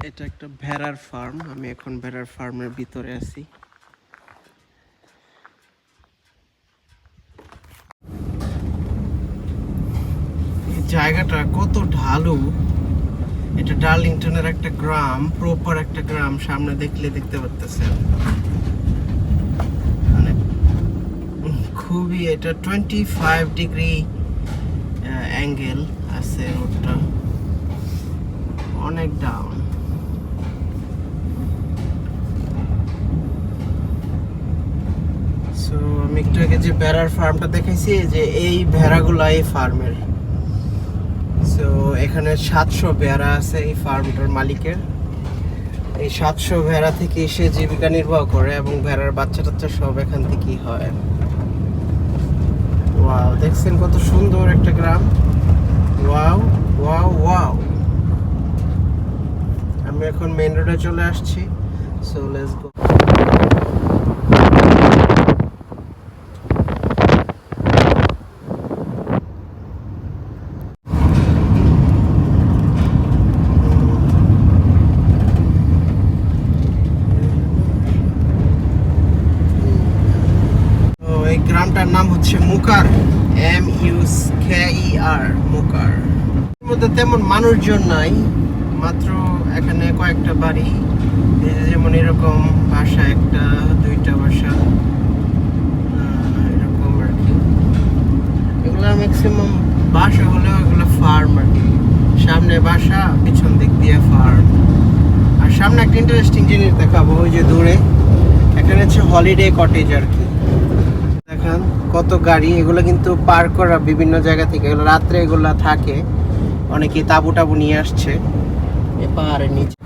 এটা একটা ভেড়ার ফার্ম। আমি এখন ভেড়ার ফার্মের ভিতরে আছি। এই জায়গাটা কত ঢালু। এটা ডার্লিংটনের একটা গ্রাম, প্রপার একটা গ্রাম। সামনে দেখলে দেখতে পাচ্ছেন, মানে খুবই, এটা 25 ডিগ্রি অ্যাঙ্গেল আছে রোডটা, অনেক ডাউন। সো আমি একটু আগে যে ভেড়ার ফার্মটা দেখাইছি, যে এই ভেড়াগুলো এই ফার্মের। সো এখানে 700 ভেড়া আছে এই ফার্মটার মালিকের। এই 700 ভেড়া থেকে সে জীবিকা নির্বাহ করে, এবং ভেড়ার বাচ্চা টাচ্চা সব এখান থেকেই হয়। ওয়াও, দেখছেন কত সুন্দর একটা গ্রাম। Wow wow wow. আমি এখন মেইন রোডে চলে আসছি। So let's go. এই গ্রামটার নাম হচ্ছে মুকার, MUKER, মুকার। এর মধ্যে তেমন মানুষজন নাই, মাত্র এখানে কয়েকটা বাড়ি, যেমন এরকম বাসা, একটা দুইটা বাসা, এরকম আর কি। এগুলো ম্যাক্সিমাম বাসা হলেও এগুলো ফার্ম আর কি। সামনে বাসা, পিছন দিক দিয়ে ফার্ম। আর সামনে একটা ইন্টারেস্টিং জিনিস দেখাবো, ওই যে দূরে, এখানে হচ্ছে হলিডে কটেজ আর কি। দেখেন কত গাড়ি, এগুলো কিন্তু পার্ক করা বিভিন্ন জায়গা থেকে। এগুলো রাত্রে এগুলো থাকে, অনেকে তাবু টাবু নিয়ে আসছে এ পাহাড়ের নিচে।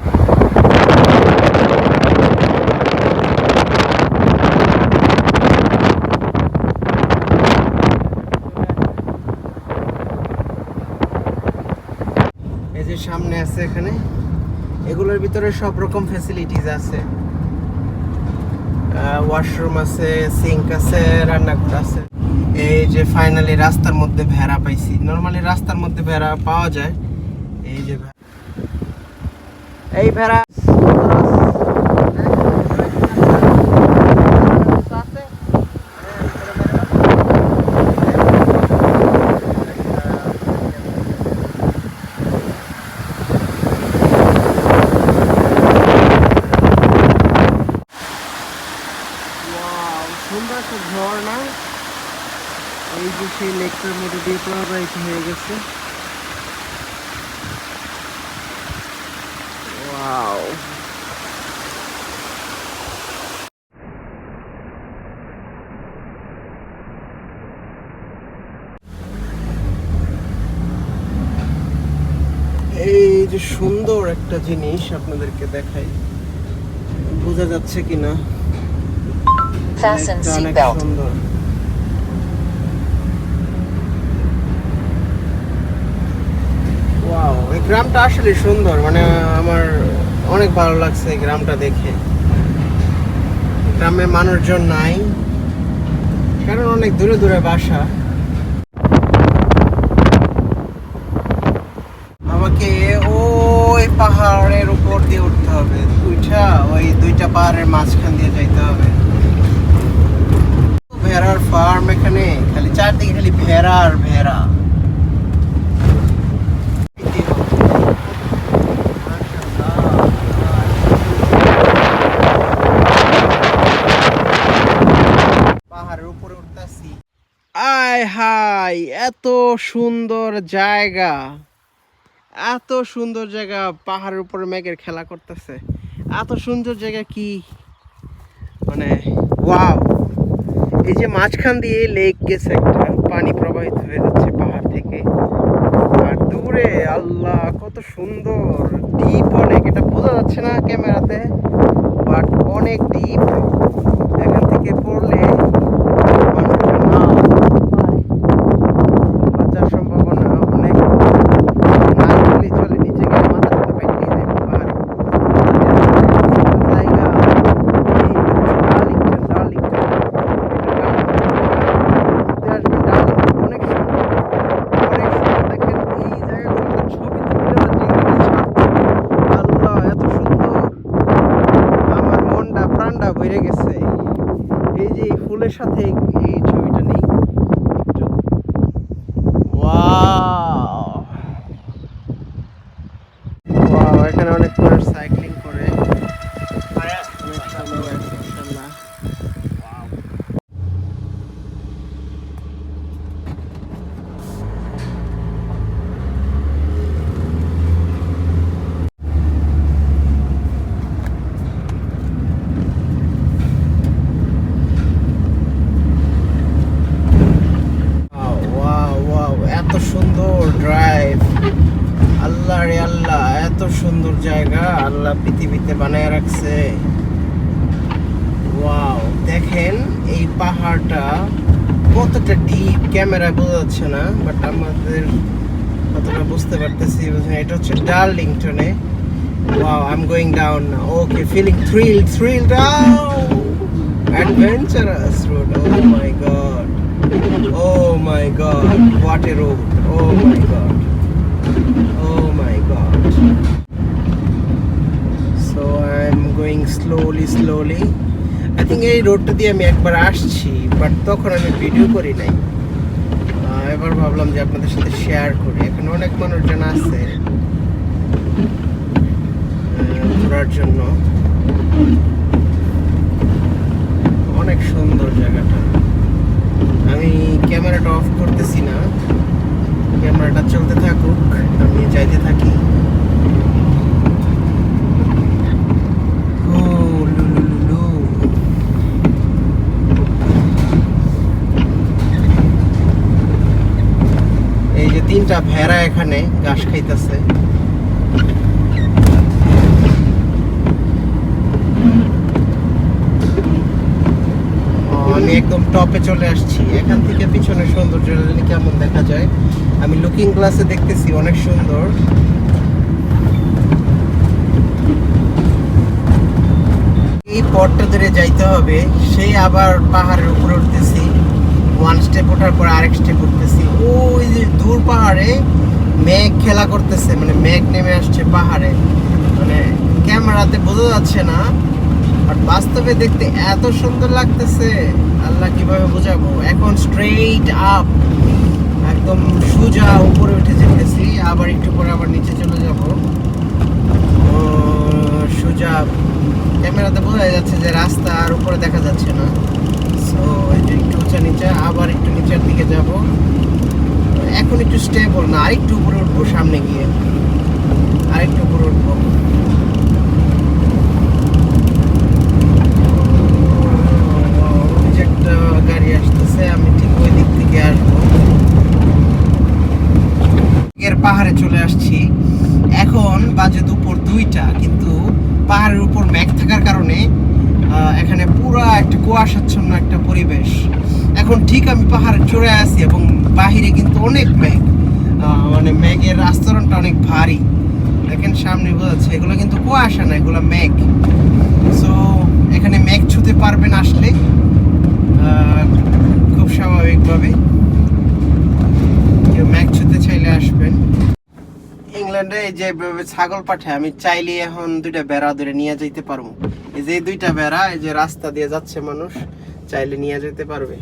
এই যে সামনে আছে, এখানে এগুলোর ভিতরে সব রকম ফ্যাসিলিটিস আছে। ওয়াশরুম আছে, সিঙ্ক আছে, রান্নাঘর আছে। এই যে ফাইনালি রাস্তার মধ্যে ভেড়া পাইছি। নরমালি রাস্তার মধ্যে ভেড়া পাওয়া যায়। এই যে এই ভেড়া সুন্দর একটা ঝর্ণা। এই যে সেই লেকটার মধ্যে দিয়ে প্রবাহিত হয়ে গেছে। ওয়াও, এই যে সুন্দর একটা জিনিস আপনাদেরকে দেখাই, বোঝা যাচ্ছে কিনা। অনেক সুন্দর। ওয়াও, এই গ্রামটা আসলে সুন্দর, মানে আমার অনেক ভালো লাগছে এই গ্রামটা দেখে। গ্রামে মানুষজন নাই, কারণ অনেক দূরে দূরে বাসা। আমাকে ওই পাহাড়ের উপর দিয়ে উঠতে হবে, উঠা ওই দুইটা পাহাড়ের মাঝখান দিয়ে যাইতে হবে। ভেড়ার ফার্ম এখানে, খালি চারদিকে খালি ভেড়া আর ভেড়া। পাহাড়ের উপরে উঠতেছি। আয় হাই, এত সুন্দর জায়গা, এত সুন্দর জায়গা। পাহাড়ের উপরে মেঘের খেলা করতেছে। এত সুন্দর জায়গা কি, মানে ওয়াও। এই যে মাঝখান দিয়ে লেক গেছে, একটা পানি প্রবাহিত হয়ে যাচ্ছে পাহাড় থেকে। আর দূরে আল্লাহ কত সুন্দর, ডিপ অনেক। এটা বোঝা যাচ্ছে না ক্যামেরাতে, বাট অনেক ডিপ। এখান থেকে পড়লে বাঁচার সম্ভাবনা অনেক। না বলি চলে, নিচে গেলে মাথা টাথা পেট দিয়ে যাবে পাহাড়ে। জায়গা, ডার্লিংটন, ডার্লিংটন অনেক সুন্দর, অনেক সুন্দর। দেখেন এই জায়গাগুলোতে ছবি তুলতে আল্লাহ, এত এর সাথে এই ছবিটা নেই একটু। ওয়াও ওয়াও, এখানে অনেক মানুষ সাইক্লিং করে। মাশাআল্লাহ। এত সুন্দর ড্রাইভ, আল্লাহ রে আল্লাহ, এত সুন্দর জায়গা আল্লাহ পৃথিবীতে বানায় রাখছে। ওয়াও, দেখেন এই পাহাড়টা কতটা ডিপ, ক্যামেরায় বোঝা যাচ্ছে না, বাট আমাদের কতটা বুঝতে পারতেছি। এটা হচ্ছে ডার্লিংটনে। Wow, I am going down now. Okay, feeling thrill down, adventurous road. Oh my god, oh my god, what a road, oh my god, oh my god. So I'm going slowly. I think এই রোডটা দিয়ে আমি একবার আসছি, but তখন আমি video করি নাই। এবার ভাবলাম যে আপনাদের সাথে শেয়ার করি। এখানে অনেক মানুষজন আছে ঘোরার জন্য। অনেক সুন্দর জায়গাটা। আমি ক্যামেরাটা অফ করতেছি না, ক্যামেরাটা চলতে থাকুক, আমি যাইতে থাকি। এই যে 3টা ভেড়া এখানে ঘাস খাইতেছে। আমি একদম টপে চলে আসছি। এখান থেকে পিছনে সৌন্দর্যটা জানি কেমন দেখা যায়। আমি লুকিং গ্লাসে দেখতেছি, অনেক সুন্দর। এই পথটা ধরে যাইতে হবে, সেই আবার পাহাড়ের উপরে উঠতেছি। 1 স্টেপ ওঠার পর আরেক স্টেপ উঠতেছি। ওই যে দূর পাহাড়ে মেঘ খেলা করতেছে, মানে মেঘ নেমে আসছে পাহাড়ে। মানে ক্যামেরাতে বোঝা যাচ্ছে না, আর বাস্তবে দেখতে এত সুন্দর লাগতেছে, আল্লাহ কিভাবে বোঝাবো। এখন স্ট্রেইট আপ, একদম সোজা উপরে উঠে যেতেছি। আবার একটু পরে আবার নিচে চলে যাব। সোজা ক্যামেরাতে বোঝা যাচ্ছে যে রাস্তা, আর উপরে দেখা যাচ্ছে না। সো এই যে একটু উঁচা নিচে, আবার একটু নিচের দিকে যাব। এখন একটু স্টেবল না, আরেকটু উপরে উঠবো, সামনে গিয়ে আরেকটু উপরে উঠবো। গাড়ি আসতেছে, আমি ঠিক ওই দিক থেকে আসবো। এর পাহাড়ে চলে আসছি। এখন বাজে দুপুর 2টা, কিন্তু পাহাড়ের উপর মেঘ থাকার কারণে এখানে পুরো একটা কুয়াশাচ্ছন্ন একটা পরিবেশ। এখন ঠিক আমি পাহাড়ে চড়ে আসি এবং বাহিরে কিন্তু অনেক মেঘ, মানে মেঘের আস্তরণটা অনেক ভারী। দেখেন সামনে বোঝাচ্ছে, এগুলো কিন্তু কুয়াশা না, এগুলো মেঘ। সো এখানে মেঘ ছুঁতে পারবেন আসলে, খুব স্বাভাবিকভাবে। কেউ মেঘ ছুঁতে চাইলে আসবেন। ইংল্যান্ডে যে ছাগল পাঠায়, আমি চাইলে এখন 2টা বেড়া ধরে নিয়ে যেতে পারবো। এই যে 2টা বেড়া, এই যে রাস্তা দিয়ে যাচ্ছে মানুষ, চাইলে নিয়ে যেতে পারবে।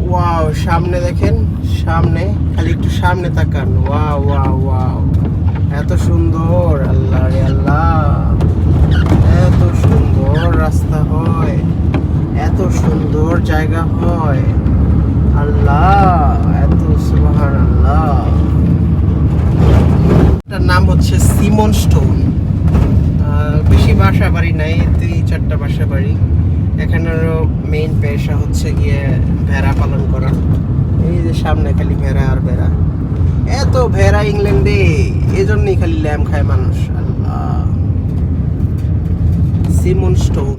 ওয়াও, সামনে দেখেন, সামনে খালি একটু সামনে তাকান। ওয়াও ওয়াও ওয়াও, এত সুন্দর, আল্লাহ রে আল্লাহ, এত সুন্দর রাস্তা হয়, এত সুন্দর জায়গা হয়, আল্লাহ, এত সুবহানাল্লাহ। এটার নাম হচ্ছে সিমন স্টোন। বেশি বাসা বাড়ি নাই, 2-4টা বাসা বাড়ি। এখানেরও মেইন পেশা হচ্ছে গিয়ে ভেড়া পালন করা। এই যে সামনে খালি ভেড়া আর ভেড়া, এত ভেড়া ইংল্যান্ডে, এজন্যই খালি ল্যাম খায় মানুষ। আল্লাহ, সিমন স্টোন।